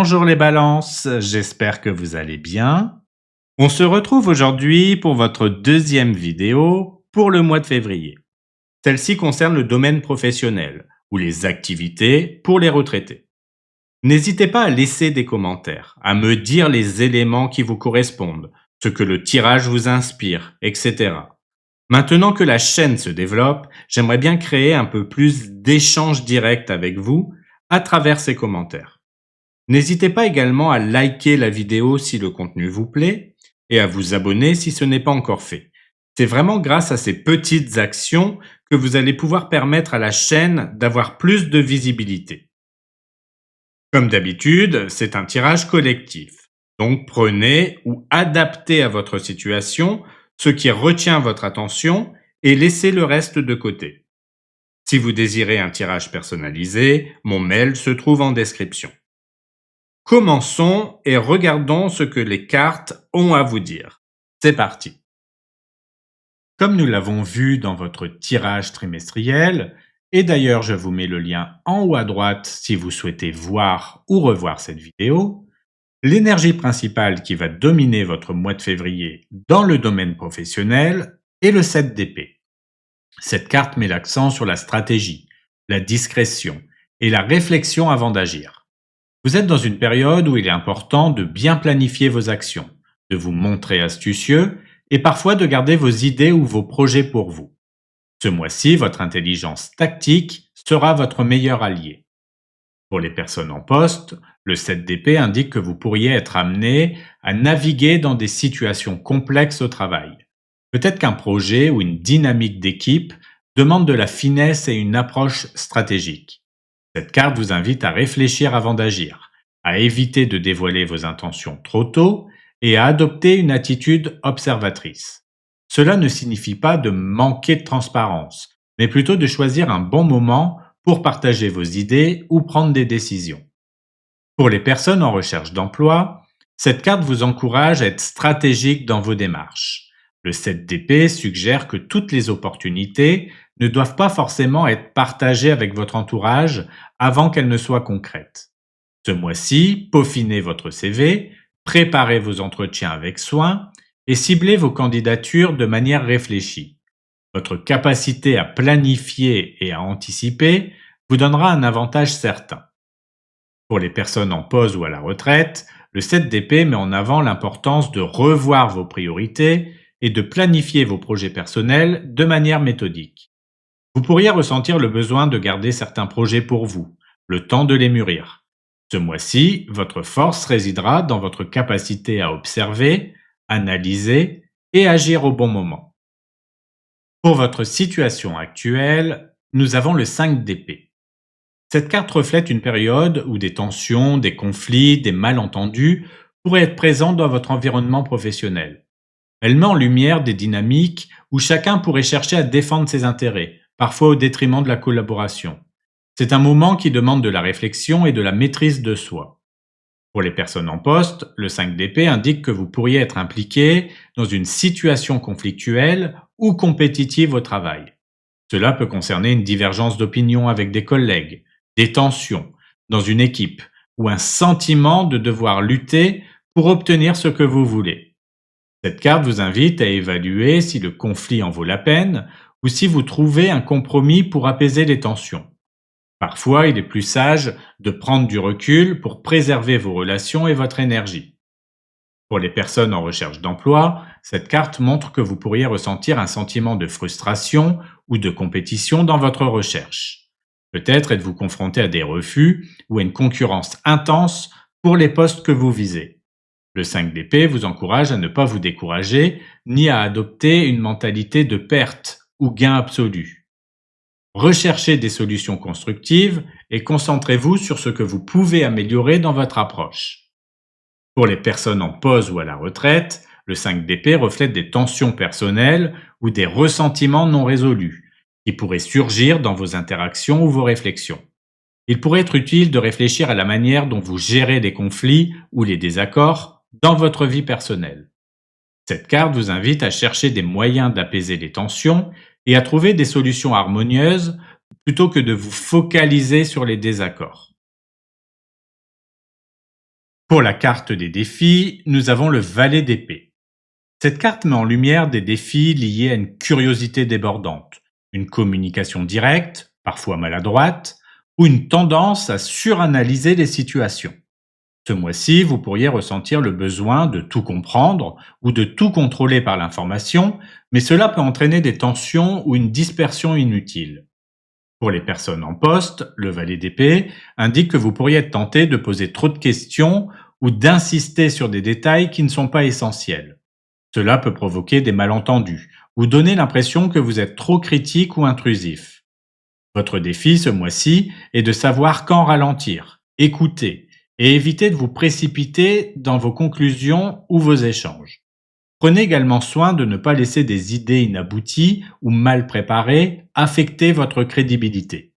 Bonjour les balances, j'espère que vous allez bien. On se retrouve aujourd'hui pour votre deuxième vidéo pour le mois de février. Celle-ci concerne le domaine professionnel ou les activités pour les retraités. N'hésitez pas à laisser des commentaires, à me dire les éléments qui vous correspondent, ce que le tirage vous inspire, etc. Maintenant que la chaîne se développe, j'aimerais bien créer un peu plus d'échanges directs avec vous à travers ces commentaires. N'hésitez pas également à liker la vidéo si le contenu vous plaît et à vous abonner si ce n'est pas encore fait. C'est vraiment grâce à ces petites actions que vous allez pouvoir permettre à la chaîne d'avoir plus de visibilité. Comme d'habitude, c'est un tirage collectif. Donc prenez ou adaptez à votre situation ce qui retient votre attention et laissez le reste de côté. Si vous désirez un tirage personnalisé, mon mail se trouve en description. Commençons et regardons ce que les cartes ont à vous dire. C'est parti. Comme nous l'avons vu dans votre tirage trimestriel, et d'ailleurs je vous mets le lien en haut à droite si vous souhaitez voir ou revoir cette vidéo, l'énergie principale qui va dominer votre mois de février dans le domaine professionnel est le 7 d'épée. Cette carte met l'accent sur la stratégie, la discrétion et la réflexion avant d'agir. Vous êtes dans une période où il est important de bien planifier vos actions, de vous montrer astucieux et parfois de garder vos idées ou vos projets pour vous. Ce mois-ci, votre intelligence tactique sera votre meilleur allié. Pour les personnes en poste, le 7 d'épée indique que vous pourriez être amené à naviguer dans des situations complexes au travail. Peut-être qu'un projet ou une dynamique d'équipe demande de la finesse et une approche stratégique. Cette carte vous invite à réfléchir avant d'agir, à éviter de dévoiler vos intentions trop tôt et à adopter une attitude observatrice. Cela ne signifie pas de manquer de transparence, mais plutôt de choisir un bon moment pour partager vos idées ou prendre des décisions. Pour les personnes en recherche d'emploi, cette carte vous encourage à être stratégique dans vos démarches. Le 7 d'épée suggère que toutes les opportunités ne doivent pas forcément être partagées avec votre entourage avant qu'elles ne soient concrètes. Ce mois-ci, peaufinez votre CV, préparez vos entretiens avec soin et ciblez vos candidatures de manière réfléchie. Votre capacité à planifier et à anticiper vous donnera un avantage certain. Pour les personnes en pause ou à la retraite, le 7 d'épée met en avant l'importance de revoir vos priorités et de planifier vos projets personnels de manière méthodique. Vous pourriez ressentir le besoin de garder certains projets pour vous, le temps de les mûrir. Ce mois-ci, votre force résidera dans votre capacité à observer, analyser et agir au bon moment. Pour votre situation actuelle, nous avons le 5 d'épée. Cette carte reflète une période où des tensions, des conflits, des malentendus pourraient être présents dans votre environnement professionnel. Elle met en lumière des dynamiques où chacun pourrait chercher à défendre ses intérêts, parfois au détriment de la collaboration. C'est un moment qui demande de la réflexion et de la maîtrise de soi. Pour les personnes en poste, le 5 d'épée indique que vous pourriez être impliqué dans une situation conflictuelle ou compétitive au travail. Cela peut concerner une divergence d'opinion avec des collègues, des tensions dans une équipe ou un sentiment de devoir lutter pour obtenir ce que vous voulez. Cette carte vous invite à évaluer si le conflit en vaut la peine ou si vous trouvez un compromis pour apaiser les tensions. Parfois, il est plus sage de prendre du recul pour préserver vos relations et votre énergie. Pour les personnes en recherche d'emploi, cette carte montre que vous pourriez ressentir un sentiment de frustration ou de compétition dans votre recherche. Peut-être êtes-vous confronté à des refus ou à une concurrence intense pour les postes que vous visez. Le 5 d'épée vous encourage à ne pas vous décourager ni à adopter une mentalité de perte ou gain absolu. Recherchez des solutions constructives et concentrez-vous sur ce que vous pouvez améliorer dans votre approche. Pour les personnes en pause ou à la retraite, le 5 d'épée reflète des tensions personnelles ou des ressentiments non résolus qui pourraient surgir dans vos interactions ou vos réflexions. Il pourrait être utile de réfléchir à la manière dont vous gérez les conflits ou les désaccords dans votre vie personnelle. Cette carte vous invite à chercher des moyens d'apaiser les tensions et à trouver des solutions harmonieuses plutôt que de vous focaliser sur les désaccords. Pour la carte des défis, nous avons le valet d'épée. Cette carte met en lumière des défis liés à une curiosité débordante, une communication directe, parfois maladroite, ou une tendance à suranalyser les situations. Ce mois-ci, vous pourriez ressentir le besoin de tout comprendre ou de tout contrôler par l'information, mais cela peut entraîner des tensions ou une dispersion inutile. Pour les personnes en poste, le valet d'épée indique que vous pourriez être tenté de poser trop de questions ou d'insister sur des détails qui ne sont pas essentiels. Cela peut provoquer des malentendus ou donner l'impression que vous êtes trop critique ou intrusif. Votre défi ce mois-ci est de savoir quand ralentir, écouter et éviter de vous précipiter dans vos conclusions ou vos échanges. Prenez également soin de ne pas laisser des idées inabouties ou mal préparées affecter votre crédibilité.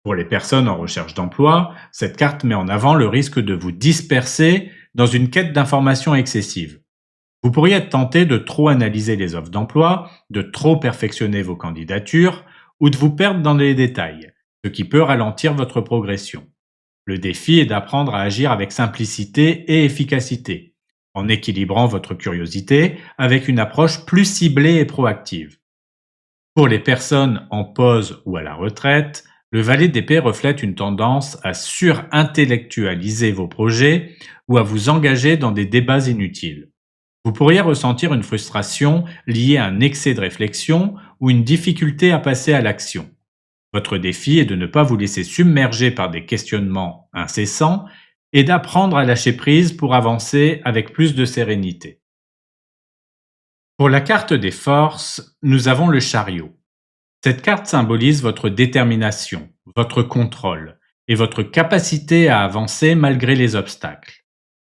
Pour les personnes en recherche d'emploi, cette carte met en avant le risque de vous disperser dans une quête d'informations excessive. Vous pourriez être tenté de trop analyser les offres d'emploi, de trop perfectionner vos candidatures ou de vous perdre dans les détails, ce qui peut ralentir votre progression. Le défi est d'apprendre à agir avec simplicité et efficacité, en équilibrant votre curiosité avec une approche plus ciblée et proactive. Pour les personnes en pause ou à la retraite, le valet d'épée reflète une tendance à surintellectualiser vos projets ou à vous engager dans des débats inutiles. Vous pourriez ressentir une frustration liée à un excès de réflexion ou une difficulté à passer à l'action. Votre défi est de ne pas vous laisser submerger par des questionnements incessants et d'apprendre à lâcher prise pour avancer avec plus de sérénité. Pour la carte des forces, nous avons le chariot. Cette carte symbolise votre détermination, votre contrôle et votre capacité à avancer malgré les obstacles.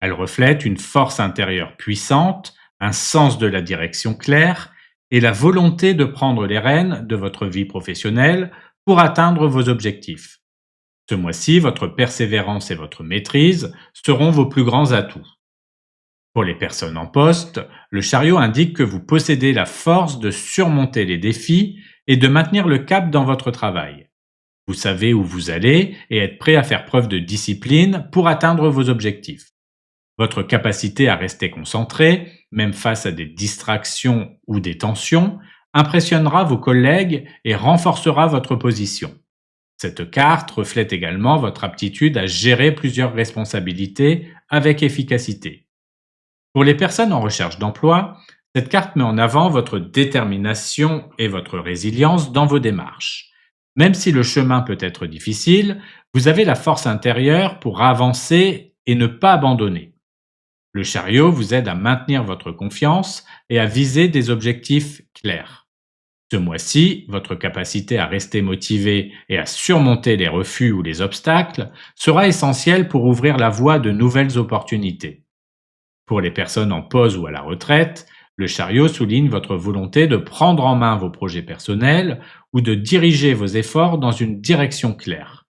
Elle reflète une force intérieure puissante, un sens de la direction claire et la volonté de prendre les rênes de votre vie professionnelle pour atteindre vos objectifs. Ce mois-ci, votre persévérance et votre maîtrise seront vos plus grands atouts. Pour les personnes en poste, le chariot indique que vous possédez la force de surmonter les défis et de maintenir le cap dans votre travail. Vous savez où vous allez et êtes prêt à faire preuve de discipline pour atteindre vos objectifs. Votre capacité à rester concentré, même face à des distractions ou des tensions, impressionnera vos collègues et renforcera votre position. Cette carte reflète également votre aptitude à gérer plusieurs responsabilités avec efficacité. Pour les personnes en recherche d'emploi, cette carte met en avant votre détermination et votre résilience dans vos démarches. Même si le chemin peut être difficile, vous avez la force intérieure pour avancer et ne pas abandonner. Le chariot vous aide à maintenir votre confiance et à viser des objectifs clairs. Ce mois-ci, votre capacité à rester motivé et à surmonter les refus ou les obstacles sera essentielle pour ouvrir la voie de nouvelles opportunités. Pour les personnes en pause ou à la retraite, le chariot souligne votre volonté de prendre en main vos projets personnels ou de diriger vos efforts dans une direction claire.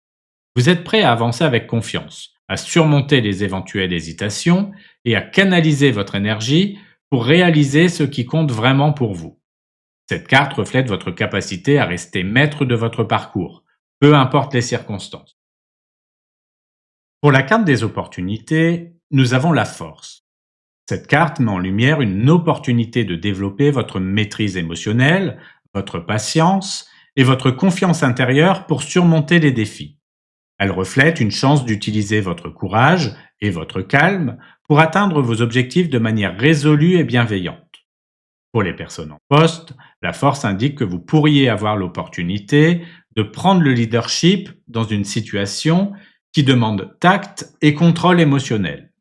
Vous êtes prêt à avancer avec confiance, à surmonter les éventuelles hésitations et à canaliser votre énergie pour réaliser ce qui compte vraiment pour vous. Cette carte reflète votre capacité à rester maître de votre parcours, peu importe les circonstances. Pour la carte des opportunités, nous avons la force. Cette carte met en lumière une opportunité de développer votre maîtrise émotionnelle, votre patience et votre confiance intérieure pour surmonter les défis. Elle reflète une chance d'utiliser votre courage et votre calme pour atteindre vos objectifs de manière résolue et bienveillante. Pour les personnes en poste, la force indique que vous pourriez avoir l'opportunité de prendre le leadership dans une situation qui demande tact et contrôle émotionnel.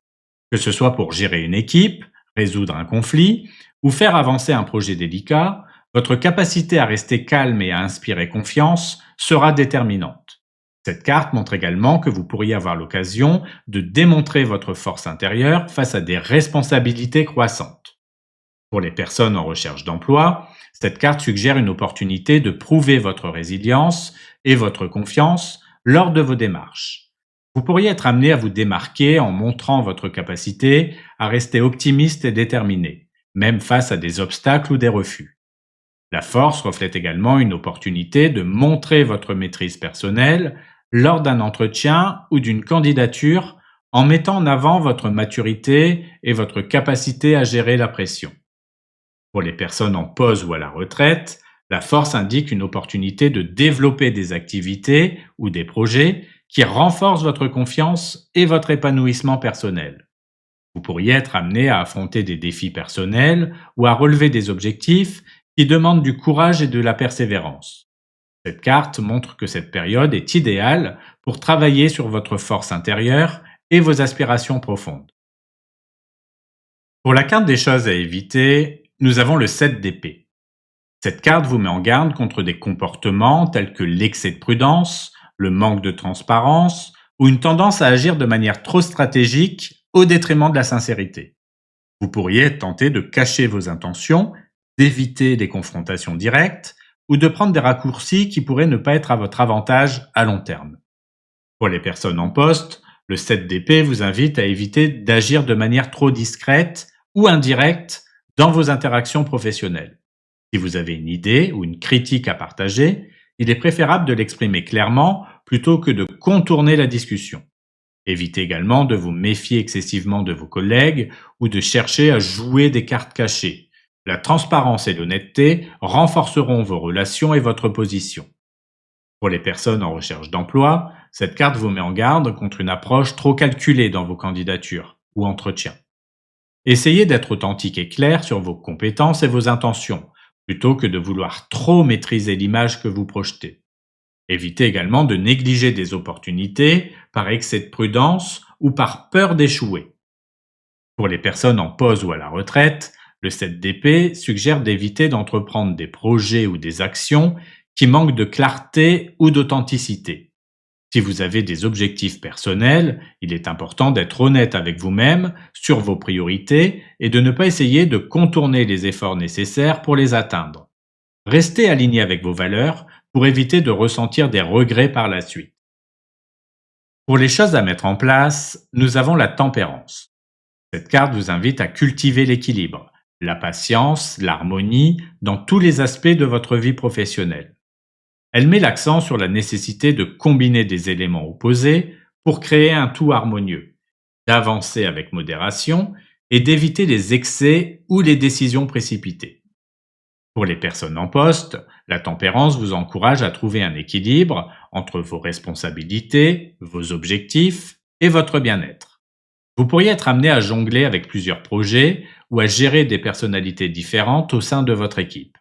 Que ce soit pour gérer une équipe, résoudre un conflit ou faire avancer un projet délicat, votre capacité à rester calme et à inspirer confiance sera déterminante. Cette carte montre également que vous pourriez avoir l'occasion de démontrer votre force intérieure face à des responsabilités croissantes. Pour les personnes en recherche d'emploi, cette carte suggère une opportunité de prouver votre résilience et votre confiance lors de vos démarches. Vous pourriez être amené à vous démarquer en montrant votre capacité à rester optimiste et déterminé, même face à des obstacles ou des refus. La force reflète également une opportunité de montrer votre maîtrise personnelle lors d'un entretien ou d'une candidature en mettant en avant votre maturité et votre capacité à gérer la pression. Pour les personnes en pause ou à la retraite, la force indique une opportunité de développer des activités ou des projets qui renforcent votre confiance et votre épanouissement personnel. Vous pourriez être amené à affronter des défis personnels ou à relever des objectifs qui demandent du courage et de la persévérance. Cette carte montre que cette période est idéale pour travailler sur votre force intérieure et vos aspirations profondes. Pour la carte des choses à éviter, nous avons le 7 d'épée. Cette carte vous met en garde contre des comportements tels que l'excès de prudence, le manque de transparence ou une tendance à agir de manière trop stratégique au détriment de la sincérité. Vous pourriez être tenté de cacher vos intentions, d'éviter des confrontations directes ou de prendre des raccourcis qui pourraient ne pas être à votre avantage à long terme. Pour les personnes en poste, le 7 d'épée vous invite à éviter d'agir de manière trop discrète ou indirecte dans vos interactions professionnelles. Si vous avez une idée ou une critique à partager, il est préférable de l'exprimer clairement plutôt que de contourner la discussion. Évitez également de vous méfier excessivement de vos collègues ou de chercher à jouer des cartes cachées. La transparence et l'honnêteté renforceront vos relations et votre position. Pour les personnes en recherche d'emploi, cette carte vous met en garde contre une approche trop calculée dans vos candidatures ou entretiens. Essayez d'être authentique et clair sur vos compétences et vos intentions, plutôt que de vouloir trop maîtriser l'image que vous projetez. Évitez également de négliger des opportunités par excès de prudence ou par peur d'échouer. Pour les personnes en pause ou à la retraite, le 7 d'épée suggère d'éviter d'entreprendre des projets ou des actions qui manquent de clarté ou d'authenticité. Si vous avez des objectifs personnels, il est important d'être honnête avec vous-même sur vos priorités et de ne pas essayer de contourner les efforts nécessaires pour les atteindre. Restez aligné avec vos valeurs pour éviter de ressentir des regrets par la suite. Pour les choses à mettre en place, nous avons la tempérance. Cette carte vous invite à cultiver l'équilibre, la patience, l'harmonie dans tous les aspects de votre vie professionnelle. Elle met l'accent sur la nécessité de combiner des éléments opposés pour créer un tout harmonieux, d'avancer avec modération et d'éviter les excès ou les décisions précipitées. Pour les personnes en poste, la tempérance vous encourage à trouver un équilibre entre vos responsabilités, vos objectifs et votre bien-être. Vous pourriez être amené à jongler avec plusieurs projets ou à gérer des personnalités différentes au sein de votre équipe.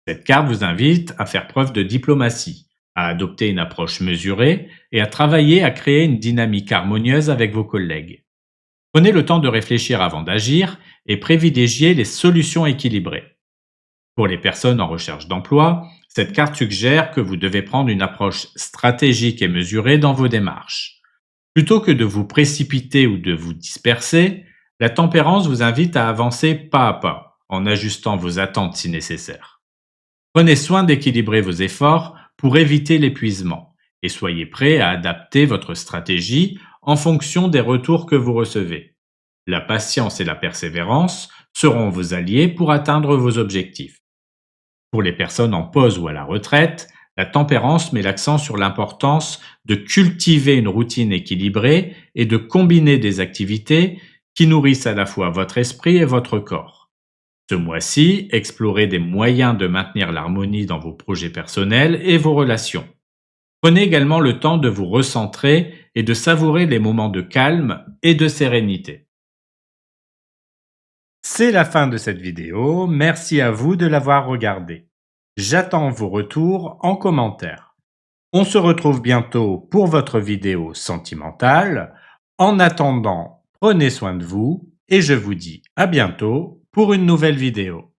Cette carte vous invite à faire preuve de diplomatie, à adopter une approche mesurée et à travailler à créer une dynamique harmonieuse avec vos collègues. Prenez le temps de réfléchir avant d'agir et privilégiez les solutions équilibrées. Pour les personnes en recherche d'emploi, cette carte suggère que vous devez prendre une approche stratégique et mesurée dans vos démarches. Plutôt que de vous précipiter ou de vous disperser, la tempérance vous invite à avancer pas à pas, en ajustant vos attentes si nécessaire. Prenez soin d'équilibrer vos efforts pour éviter l'épuisement et soyez prêt à adapter votre stratégie en fonction des retours que vous recevez. La patience et la persévérance seront vos alliés pour atteindre vos objectifs. Pour les personnes en pause ou à la retraite, la tempérance met l'accent sur l'importance de cultiver une routine équilibrée et de combiner des activités qui nourrissent à la fois votre esprit et votre corps. Ce mois-ci, explorez des moyens de maintenir l'harmonie dans vos projets personnels et vos relations. Prenez également le temps de vous recentrer et de savourer les moments de calme et de sérénité. C'est la fin de cette vidéo, merci à vous de l'avoir regardée. J'attends vos retours en commentaire. On se retrouve bientôt pour votre vidéo sentimentale. En attendant, prenez soin de vous et je vous dis à bientôt pour une nouvelle vidéo.